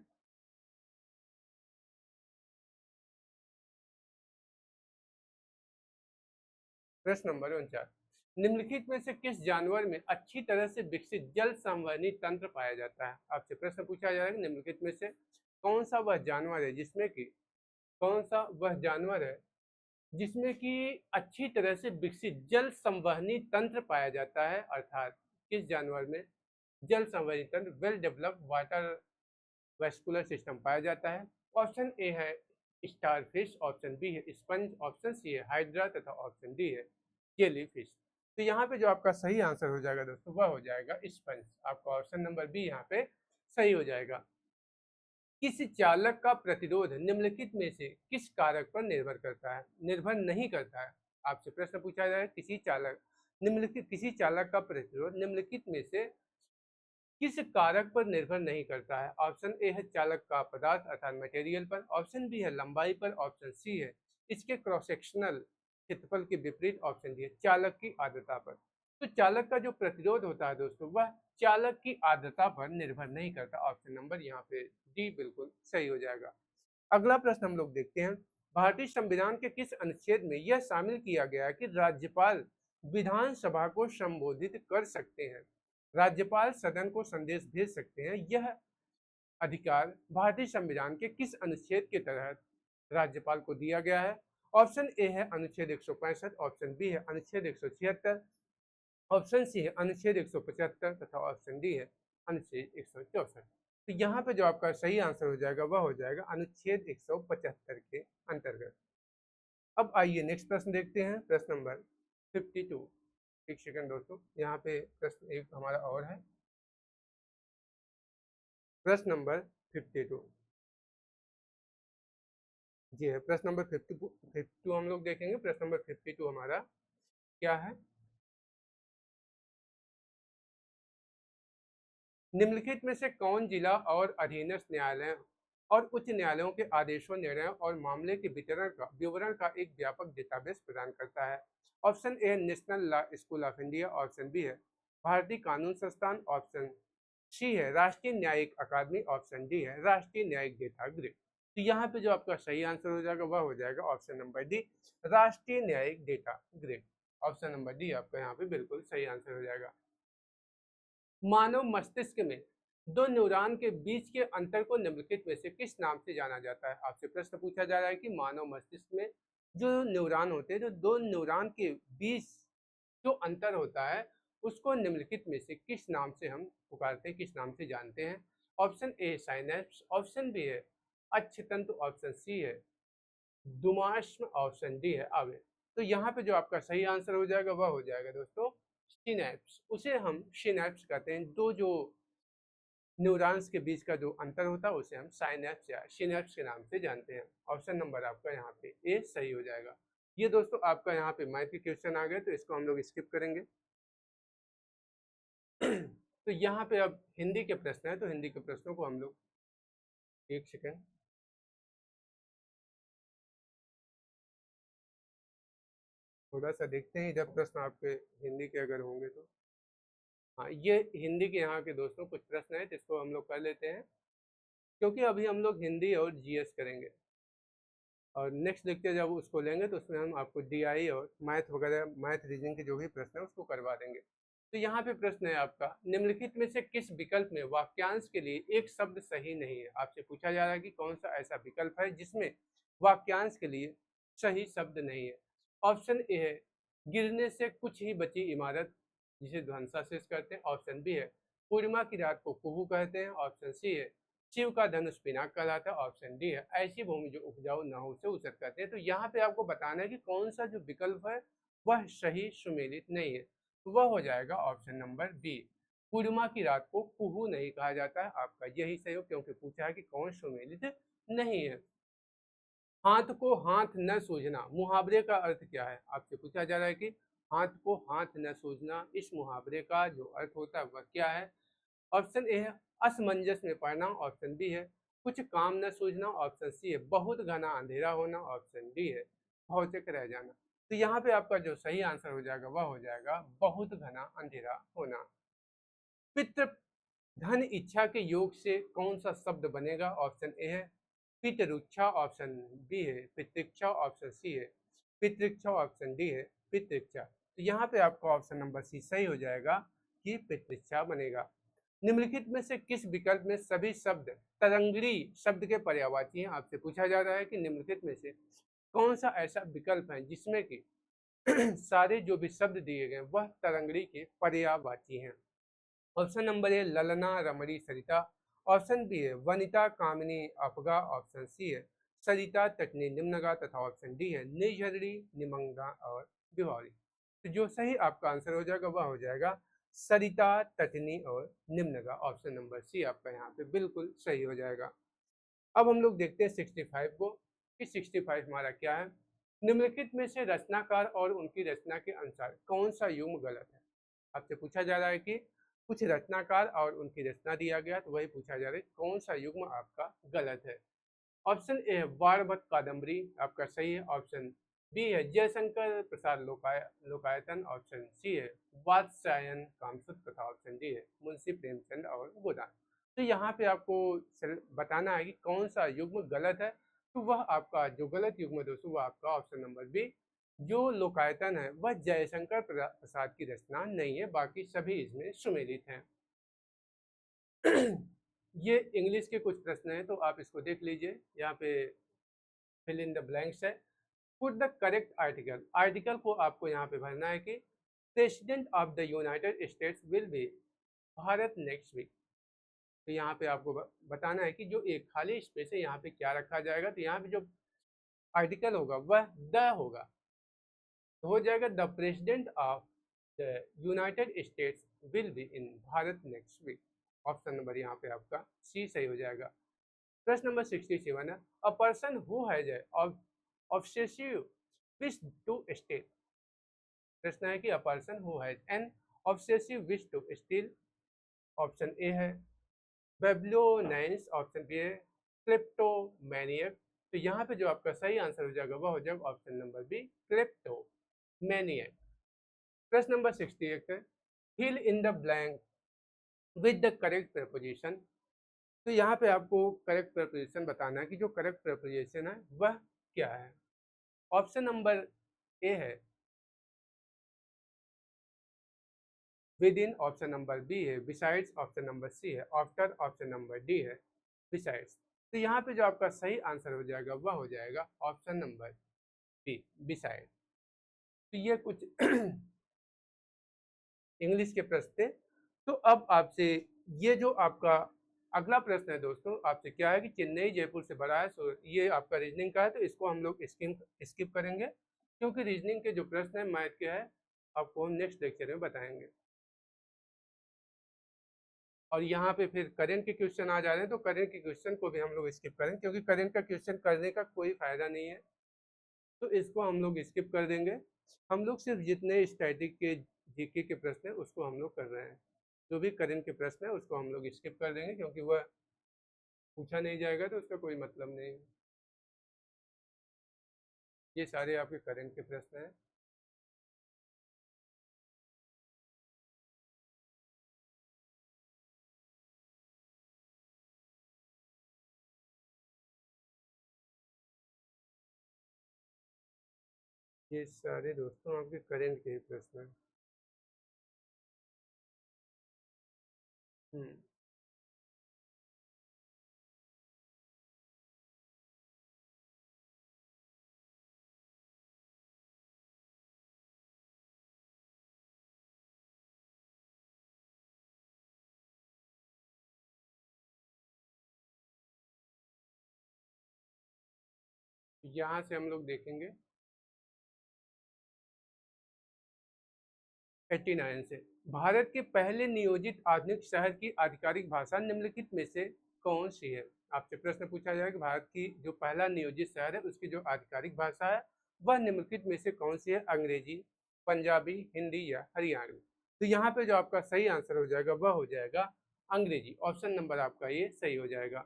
प्रश्न नंबर 49, निम्नलिखित में से किस जानवर में अच्छी तरह से विकसित जल संवहनी तंत्र पाया जाता है। आपसे प्रश्न पूछा जा रहा है निम्नलिखित में से कौन सा वह जानवर है जिसमें कि कौन सा वह जानवर है जिसमें कि अच्छी तरह से विकसित जल संवहनी तंत्र पाया जाता है, अर्थात किस जानवर में जल संवहनी तंत्र well developed water vascular system पाया जाता है। ऑप्शन ए है स्टारफिश, ऑप्शन बी है स्पंज, ऑप्शन सी है हाइड्रा तथा ऑप्शन डी है जेलीफिश। तो यहाँ पे जो आपका सही आंसर हो जाएगा दोस्तों वह हो जाएगा स्पंज, आपका ऑप्शन नंबर बी यहाँ पे सही हो जाएगा। किस चालक का प्रतिरोध निम्नलिखित में से किस कारक पर निर्भर करता है, निर्भर नहीं करता है। आपसे प्रश्न पूछा जाए किसी चालक का प्रतिरोध निम्नलिखित में से किस कारक पर निर्भर नहीं करता है। ऑप्शन ए है चालक का पदार्थ अर्थात मटेरियल पर, ऑप्शन बी है लंबाई पर, ऑप्शन सी है इसके क्रॉस सेक्शनल क्षेत्रफल के विपरीत, ऑप्शन डी है चालक की आर्द्रता पर। तो चालक का जो प्रतिरोध होता है दोस्तों वह चालक की आर्द्रता पर निर्भर नहीं करता, ऑप्शन नंबर यहाँ पे डी बिल्कुल सही हो जाएगा। अगला प्रश्न हम लोग देखते हैं, भारतीय संविधान के किस अनुच्छेद में यह शामिल किया गया है कि राज्यपाल विधानसभा को संबोधित कर सकते हैं, राज्यपाल सदन को संदेश भेज सकते हैं। यह अधिकार भारतीय संविधान के किस अनुच्छेद के तहत राज्यपाल को दिया गया है। ऑप्शन ए है अनुच्छेद 165, ऑप्शन बी है अनुच्छेद 176, ऑप्शन सी है अनुच्छेद 175 तथा ऑप्शन डी है अनुच्छेद 164। तो यहाँ पे जो आपका सही आंसर हो जाएगा वह हो जाएगा अनुच्छेद 175 के अंतर्गत। अब आइए नेक्स्ट प्रश्न देखते हैं, प्रश्न नंबर 52। एक सेकंड दोस्तों, यहाँ पे प्रश्न एक हमारा और है, प्रश्न नंबर 52 जी है। प्रश्न नंबर 52 हम लोग देखेंगे। प्रश्न नंबर 52 हमारा क्या है, निम्नलिखित में से कौन जिला और अधीनस्थ न्यायालय और उच्च न्यायालयों के आदेशों, निर्णयों और मामले के विवरण का एक व्यापक डेटाबेस प्रदान करता है। Option A national law school of India, option B है भारतीय कानून संस्थान, ऑप्शन सी है राष्ट्रीय न्यायिक अकादमी, ऑप्शन डी है राष्ट्रीय न्यायिक डेटा ग्रिड। तो यहाँ पे जो आपका सही आंसर हो जाएगा वह हो जाएगा ऑप्शन नंबर डी राष्ट्रीय न्यायिक data grid, option number D आपका यहाँ पे बिल्कुल सही आंसर हो जाएगा। मानव मस्तिष्क में दो न्यूरॉन के बीच के अंतर को निम्नलिखित में से किस नाम से जाना जाता है। आपसे प्रश्न पूछा जा रहा है कि मानव मस्तिष्क में जो न्यूरॉन होते हैं, जो दो न्यूरॉन के बीच जो अंतर होता है उसको निम्नलिखित में से किस नाम से हम पुकारते हैं, किस नाम से जानते हैं। Option A synapse, option B है अक्षतंतु, ऑप्शन सी है दुमाश्म, ऑप्शन डी है आवेग। तो यहाँ पे जो आपका सही आंसर हो जाएगा वह हो जाएगा दोस्तों सिनैप्स, उसे हम सिनैप्स कहते हैं। दो जो न्यूरॉन्स के बीच का जो अंतर होता है उसे हम साइनैप्स या सिनैप्स के नाम से जानते हैं। ऑप्शन नंबर आपका यहाँ पे ए सही हो जाएगा। ये दोस्तों आपका यहाँ पे मैथ के क्वेश्चन आ गए तो इसको हम लोग स्किप करेंगे। तो यहाँ पे अब हिंदी के प्रश्न है, तो हिंदी के प्रश्नों को हम लोग एक सेकेंड थोड़ा सा देखते हैं, इधर प्रश्न आपके हिंदी के अगर होंगे तो। हाँ, ये हिंदी के यहाँ के दोस्तों कुछ प्रश्न है जिसको हम लोग कर लेते हैं, क्योंकि अभी हम लोग हिंदी और जीएस करेंगे और नेक्स्ट लेक्चर जब उसको लेंगे तो उसमें हम आपको डीआई और मैथ वगैरह, मैथ रीजनिंग के जो भी प्रश्न है उसको करवा देंगे। तो यहाँ पे प्रश्न है आपका, निम्नलिखित में से किस विकल्प में वाक्यांश के लिए एक शब्द सही नहीं है। आपसे पूछा जा रहा है कि कौन सा ऐसा विकल्प है जिसमें वाक्यांश के लिए सही शब्द नहीं है। ऑप्शन ए है गिरने से कुछ ही बची इमारत, जिसे ध्वंसावशेष कहते हैं, ऑप्शन बी है पूर्णिमा की रात को कुहू कहते हैं, ऑप्शन सी है। शिव का धनुष पिनाक कहलाता है, ऑप्शन डी है। ऐसी भूमि जो उपजाऊ न हो उसे ऊसर कहते हैं। तो यहाँ पे आपको बताना है कि कौन सा जो विकल्प है वह सही सुमेलित नहीं है, तो वह हो जाएगा ऑप्शन नंबर बी। पूर्णिमा की रात को कुहू नहीं कहा जाता है, आपका यही सही हो, क्योंकि पूछा है कि कौन सुमेलित नहीं है। हाथ को हाथ न सूझना, मुहावरे का अर्थ क्या है? आपसे पूछा जा रहा है कि हाथ को हाथ न सूझना, इस मुहावरे का जो अर्थ होता है वह क्या है? ऑप्शन ए है असमंजस में पड़ना, ऑप्शन बी है कुछ काम न सूझना, ऑप्शन सी है बहुत घना अंधेरा होना, ऑप्शन डी है भौतिक रह जाना। तो यहाँ पे आपका जो सही आंसर हो जाएगा वह हो जाएगा बहुत घना अंधेरा होना। पितृ धन इच्छा के योग से कौन सा शब्द बनेगा? ऑप्शन ए है पितरुक्षा, ऑप्शन बी है पितृक्षा, ऑप्शन सी है पितृक्षा, ऑप्शन डी है पितृक्षा। तो यहाँ पे आपका ऑप्शन नंबर सी सही हो जाएगा कि पितृक्षा बनेगा। निम्नलिखित में से किस विकल्प में सभी शब्द तरंगड़ी शब्द के पर्यायवाची हैं? आपसे पूछा जा रहा है कि निम्नलिखित में से कौन सा ऐसा विकल्प है जिसमें कि सारे जो भी शब्द दिए गए वह तरंगड़ी के पर्यायवाची हैं। ऑप्शन नंबर ए ललना रमणी सरिता, ऑप्शन बी है वनिता कामिनी अपगा, ऑप्शन सी है सरिता तटनी निम्नगा, तथा ऑप्शन डी है निझरड़ी निमंगा और बिहारी। तो जो सही आपका आंसर हो जाएगा वह हो जाएगा सरिता तटनी और निम्नगा, ऑप्शन नंबर सी आपका यहाँ पे बिल्कुल सही हो जाएगा। अब हम लोग देखते हैं 65 को कि 65 हमारा क्या है। निम्नलिखित में से रचनाकार और उनकी रचना के अनुसार कौन सा युग्म गलत है? आपसे पूछा जा रहा है कि कुछ रचनाकार और उनकी रचना दिया गया, तो वही पूछा जा रहा है कौन सा युग्म आपका गलत है। ऑप्शन ए है वारभट कादम्बरी, आपका सही है। ऑप्शन बी है जयशंकर प्रसाद लोकायतन, ऑप्शन सी है वात्स्यायन कामसूत्र, तथा ऑप्शन डी है मुंशी प्रेमचंद और गोदान। तो यहाँ पे आपको बताना है कि कौन सा युग्म गलत है। तो वह आपका जो गलत युग्म है दोस्तों वह आपका ऑप्शन नंबर बी जो लोकायतन है वह जयशंकर प्रसाद की रचना नहीं है, बाकी सभी इसमें सुमेलित हैं। ये इंग्लिश के कुछ प्रश्न हैं तो आप इसको देख लीजिए। यहाँ पे फिल इन द ब्लैंक्स है। Put the correct article, article को आपको यहाँ पे भरना है कि president of the United States will be Bharat next week. तो यहाँ पे आपको बताना है कि जो एक खाली स्पेस है यहाँ पे क्या रखा जाएगा। तो यहाँ पे जो आर्टिकल होगा वह द होगा, तो हो जाएगा the president of the United States will be in Bharat next week. Option number यहाँ पे आपका सी सही हो जाएगा। प्रश्न नंबर 67 है a person who has obsessive wish to steal. प्रश्न है कि a person who has an obsessive wish to steal, option A है बेबलोनाइंस, ऑप्शन बी है क्लिप्टोमैनियक। तो यहाँ पे जो आपका सही आंसर हो जाएगा वह हो जाएगा ऑप्शन नंबर बी क्लिप्टोमैनियक। प्रश्न नंबर 68 है fill in the blank with the correct preposition. तो यहाँ पे आपको करेक्ट प्रपोजिशन बताना है कि जो करेक्ट प्रपोजिशन है वह क्या है। ऑप्शन नंबर ए है within, option number B है बिसाइड्स, ऑप्शन नंबर सी है आफ्टर, ऑप्शन नंबर डी है बिसाइड्स। तो यहाँ पे जो आपका सही आंसर हो जाएगा वह हो जाएगा ऑप्शन नंबर बी बिसाइड। तो ये कुछ इंग्लिश के प्रश्न थे। तो अब आपसे ये जो आपका अगला प्रश्न है दोस्तों, आपसे क्या है कि चेन्नई जयपुर से बड़ा है, सो ये आपका रीजनिंग का है, तो इसको हम लोग स्किप करेंगे क्योंकि रीजनिंग के जो प्रश्न है मैथ के है आपको हम नेक्स्ट लेक्चर में बताएंगे। और यहाँ पे फिर करेंट के क्वेश्चन आ जा रहे हैं, तो करेंट के क्वेश्चन को भी हम लोग स्किप करें क्योंकि करेंट का क्वेश्चन करने का कोई फायदा नहीं है, तो इसको हम लोग स्किप कर देंगे। हम लोग सिर्फ जितने स्टैटिक के जीके के प्रश्न है उसको हम लोग कर रहे हैं, जो भी करेंट के प्रश्न है उसको हम लोग स्किप कर देंगे क्योंकि वह पूछा नहीं जाएगा तो उसका कोई मतलब नहीं है। ये सारे आपके करेंट के प्रश्न हैं। ये सारे दोस्तों आपके करेंट के ही प्रश्न हैं। हम्म यहाँ से हम लोग देखेंगे 89 से, भारत के पहले नियोजित आधुनिक शहर की आधिकारिक भाषा निम्नलिखित में से कौन सी है। आपसे प्रश्न पूछा जाएगा कि भारत की जो पहला नियोजित शहर है उसकी जो आधिकारिक भाषा है वह निम्नलिखित में से कौन सी है। अंग्रेजी, पंजाबी, हिंदी या हरियाणवी। तो यहाँ पे जो आपका सही आंसर हो जाएगा वह हो जाएगा अंग्रेजी। ऑप्शन नंबर आपका ये सही हो जाएगा।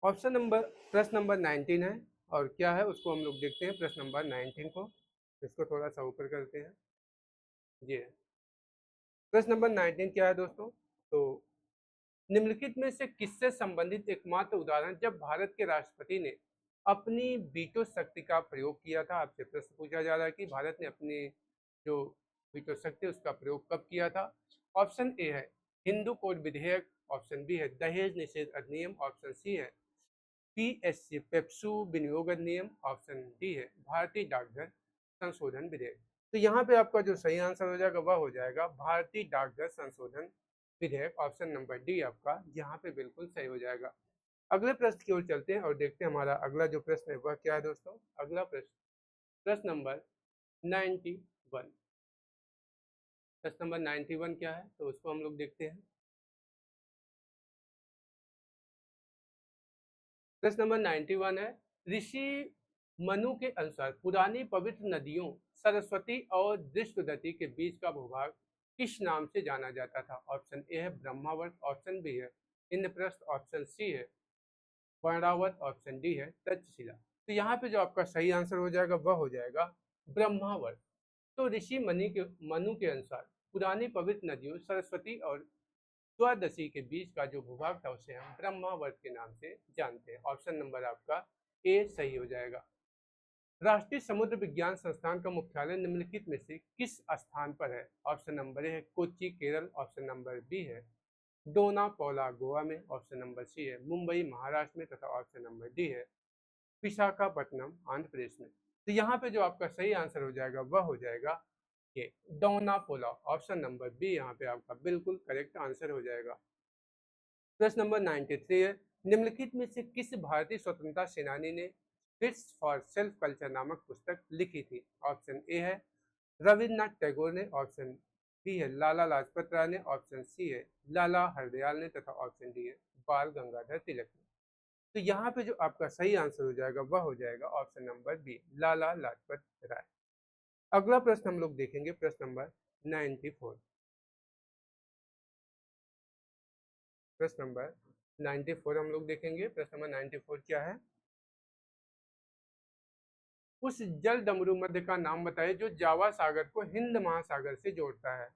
ऑप्शन नंबर प्रश्न नंबर 19 है और क्या है उसको हम लोग देखते हैं। प्रश्न नंबर 19 को इसको थोड़ा सा ऊपर करते हैं। ये प्रश्न नंबर 19 क्या है दोस्तों, तो निम्नलिखित में से किससे संबंधित एकमात्र उदाहरण जब भारत के राष्ट्रपति ने अपनी वीटो शक्ति का प्रयोग किया था। आपसे प्रश्न पूछा जा रहा है कि भारत ने अपनी जो वीटो शक्ति उसका प्रयोग कब किया था। ऑप्शन ए है हिंदू कोड विधेयक, ऑप्शन बी है दहेज निषेध अधिनियम, ऑप्शन सी है पीएससी पेप्सू विनियोग अधिनियम, ऑप्शन डी है भारतीय डाकघर संशोधन विधेयक। तो यहाँ पे आपका जो सही आंसर हो जाएगा वह हो जाएगा भारतीय डाकघर संशोधन विधेयक। ऑप्शन नंबर डी आपका यहाँ पे बिल्कुल सही हो जाएगा। अगले प्रश्न की ओर चलते हैं और देखते हैं हमारा अगला जो प्रश्न है वह क्या है दोस्तों। अगला प्रश्न प्रश्न नंबर 91। प्रश्न नंबर 91 क्या है तो उसको हम लोग देखते हैं। प्रश्न नंबर 91 है ऋषि मनु के अनुसार पुरानी पवित्र नदियों सरस्वती और दृष्टदती के बीच का भूभाग किस नाम से जाना जाता था। ऑप्शन ए है ब्रह्मावर्त, ऑप्शन बी है इंद्रप्रस्थ, ऑप्शन सी है वर्णावत, ऑप्शन डी है तक्षशिला। तो यहाँ पे जो आपका सही आंसर हो जाएगा वह हो जाएगा ब्रह्मावर्त। तो ऋषि मनु के अनुसार पुरानी पवित्र नदियों सरस्वती और द्वादशी के बीच का जो भूभाग था उसे हम ब्रह्मावर्त के नाम से जानते हैं। ऑप्शन नंबर आपका ए सही हो जाएगा। राष्ट्रीय समुद्र विज्ञान संस्थान का मुख्यालय निम्नलिखित में से किस स्थान पर है। ऑप्शन नंबर ए है Kochi Kerala, option number B है डोना पौला गोवा में, ऑप्शन नंबर सी है मुंबई महाराष्ट्र में, तथा ऑप्शन नंबर डी है विशाखापट्टनम आंध्र प्रदेश में। तो यहाँ पे जो आपका सही आंसर हो जाएगा वह हो जाएगा ये डोना पोला। ऑप्शन नंबर बी यहाँ पे आपका बिल्कुल करेक्ट आंसर हो जाएगा। प्रश्न नंबर 93 है निम्नलिखित में से किस भारतीय स्वतंत्रता सेनानी ने फिट्स फॉर सेल्फ कल्चर नामक पुस्तक लिखी थी। ऑप्शन ए है रविन्द्रनाथ टैगोर ने, ऑप्शन बी है लाला लाजपत राय ने, ऑप्शन सी है लाला हरदयाल ने, तथा ऑप्शन डी है बाल गंगाधर तिलक ने। तो यहाँ पे जो आपका सही आंसर हो जाएगा वह हो जाएगा option number B Lala Lajpat Rai. अगला प्रश्न हम लोग देखेंगे प्रश्न नंबर 94। प्रश्न नंबर 94 हम लोग देखेंगे। प्रश्न नंबर 94 क्या है, उस जल डमरू मध्य का नाम बताइए जो जावा सागर को हिंद महासागर से जोड़ता है।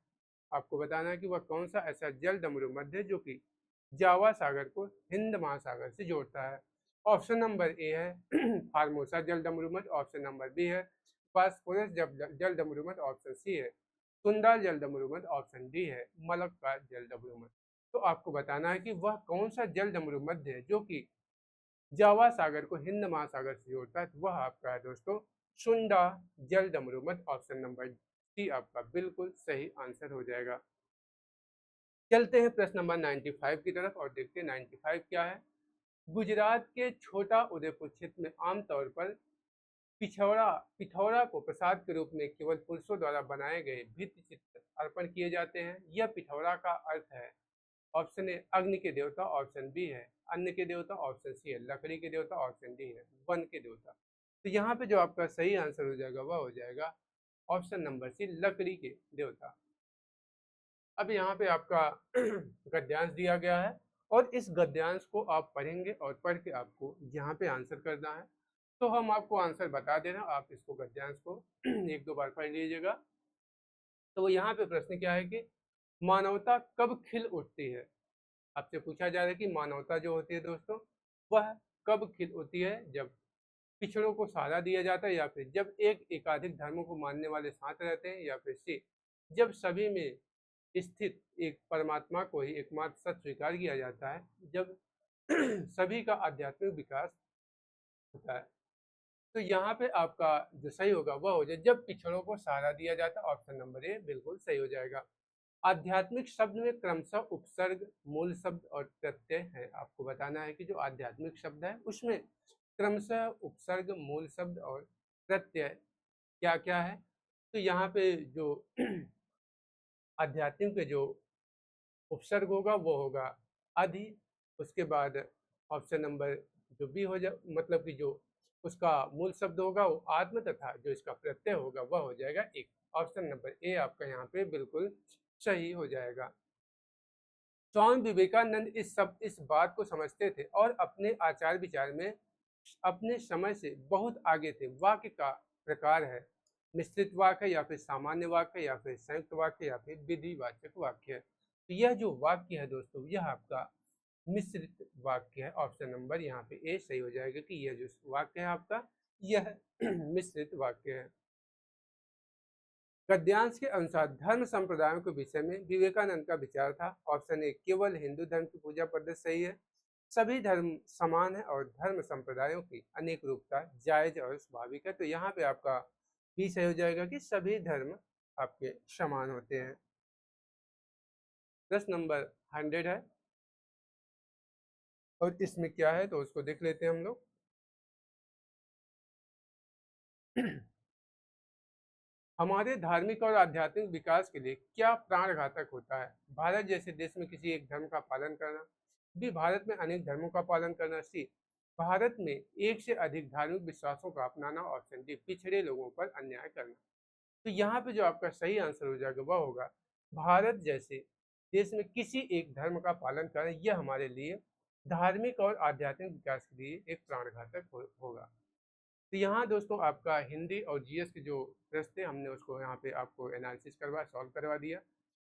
आपको बताना है कि वह कौन सा ऐसा जल डमरू मध्य है जो कि जावा सागर को हिंद महासागर से जोड़ता है। ऑप्शन नंबर ए है फार्मोसा जल डमरू मध्य, ऑप्शन नंबर बी है फास्फोरस जल डमरू मध्य, ऑप्शन सी है सुंदर जल डमरू मध्य, ऑप्शन डी है मलक्का जल डमरू मध्य। तो आपको बताना है कि वह कौन सा जल डमरू मध्य है जो कि जावा सागर को हिंद महासागर से जोड़ता है। तो वह आपका है दोस्तों सुंडा जल डमरू मध्य। ऑप्शन नंबर सी आपका बिल्कुल सही आंसर हो जाएगा। चलते हैं प्रश्न नंबर 95 की तरफ और देखते हैं 95 क्या है। गुजरात के छोटा उदयपुर क्षेत्र में आमतौर पर पिथौरा को प्रसाद के रूप में केवल पुरुषों द्वारा बनाए गए भित्ति चित्र अर्पण किए जाते हैं। यह पिथौरा का अर्थ है ऑप्शन ए अग्नि के देवता, ऑप्शन बी है अन्न के देवता, ऑप्शन सी है लकड़ी के देवता, ऑप्शन डी है वन के देवता। तो यहाँ पे जो आपका सही आंसर हो जाएगा वह हो जाएगा ऑप्शन नंबर सी लकड़ी के देवता। अब यहाँ पे आपका गद्यांश दिया गया है और इस गद्यांश को आप पढ़ेंगे और पढ़ के आपको यहाँ पे आंसर करना है। तो हम आपको आंसर बता दे रहे हैं, आप इसको गद्यांश को एक दो बार पढ़ लीजिएगा। तो यहाँ पे प्रश्न क्या है कि मानवता कब खिल उठती है। आपसे पूछा जा रहा है कि मानवता जो होती है दोस्तों वह कब खिल उठती है, जब पिछड़ों को सहारा दिया जाता है, या फिर जब एक एकाधिक धर्मों को मानने वाले साथ रहते हैं, या फिर सी जब सभी में स्थित एक परमात्मा को ही एकमात्र सत्य स्वीकार किया जाता है, जब सभी का आध्यात्मिक विकास होता है। तो यहाँ पे आपका जो सही होगा वह हो जाए जब पिछड़ों को सहारा दिया जाता है। ऑप्शन नंबर ए बिल्कुल सही हो जाएगा। आध्यात्मिक शब्द में क्रमशः उपसर्ग, मूल शब्द और प्रत्यय है। आपको बताना है कि जो आध्यात्मिक शब्द है उसमें क्रमशः उपसर्ग, मूल शब्द और प्रत्यय क्या क्या है। तो यहाँ पे जो आध्यात्मिक पे जो उपसर्ग होगा वो होगा अधि। उसके बाद ऑप्शन नंबर जो बी हो जा, मतलब कि जो उसका मूल शब्द होगा वो आत्म, तथा जो इसका प्रत्यय होगा वह हो जाएगा एक। ऑप्शन नंबर ए आपका यहाँ पे बिल्कुल सही हो जाएगा। स्वामी विवेकानंद इस बात को समझते थे और अपने आचार विचार में अपने समय से बहुत आगे थे। वाक्य का प्रकार है मिश्रित वाक्य या फिर सामान्य वाक्य या फिर संयुक्त वाक्य या फिर विधिवाचक वाक्य। तो यह जो वाक्य है दोस्तों यह आपका मिश्रित वाक्य है। ऑप्शन नंबर यहाँ पे ए सही हो जाएगा कि यह जो वाक्य है आपका यह मिश्रित वाक्य है। गद्यांश के अनुसार धर्म संप्रदायों के विषय में विवेकानंद का विचार था। ऑप्शन ए केवल हिंदू धर्म की पूजा पद्धति सही है। सभी धर्म समान है और धर्म संप्रदायों की अनेक रूपता जायज और स्वाभाविक है। तो यहाँ पे आपका बी सही हो जाएगा कि सभी धर्म आपके समान होते हैं। प्रश्न नंबर 100 है और इसमें क्या है तो उसको देख लेते हैं हम लोग। हमारे धार्मिक और आध्यात्मिक विकास के लिए क्या प्राणघातक होता है? भारत जैसे देश में किसी एक धर्म का पालन करना, बी भारत में अनेक धर्मों का पालन करना, सी भारत में एक से अधिक धार्मिक विश्वासों का अपनाना, ऑप्शन डी पिछड़े लोगों पर अन्याय करना। तो यहाँ पे जो आपका सही आंसर हो जाएगा वह होगा भारत जैसे देश में किसी एक धर्म का पालन करना, यह हमारे लिए धार्मिक और आध्यात्मिक विकास के लिए एक प्राणघातक होगा। तो यहाँ दोस्तों आपका हिंदी और जीएस के जो प्रश्न थे हमने उसको यहाँ पे आपको एनालिसिस करवा सॉल्व करवा दिया।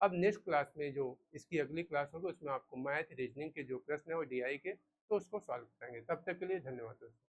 अब नेक्स्ट क्लास में जो इसकी अगली क्लास होगी उसमें आपको मैथ रीजनिंग के जो प्रश्न है वो डीआई के तो उसको सॉल्व करेंगे। तब तक के लिए धन्यवाद दोस्तों।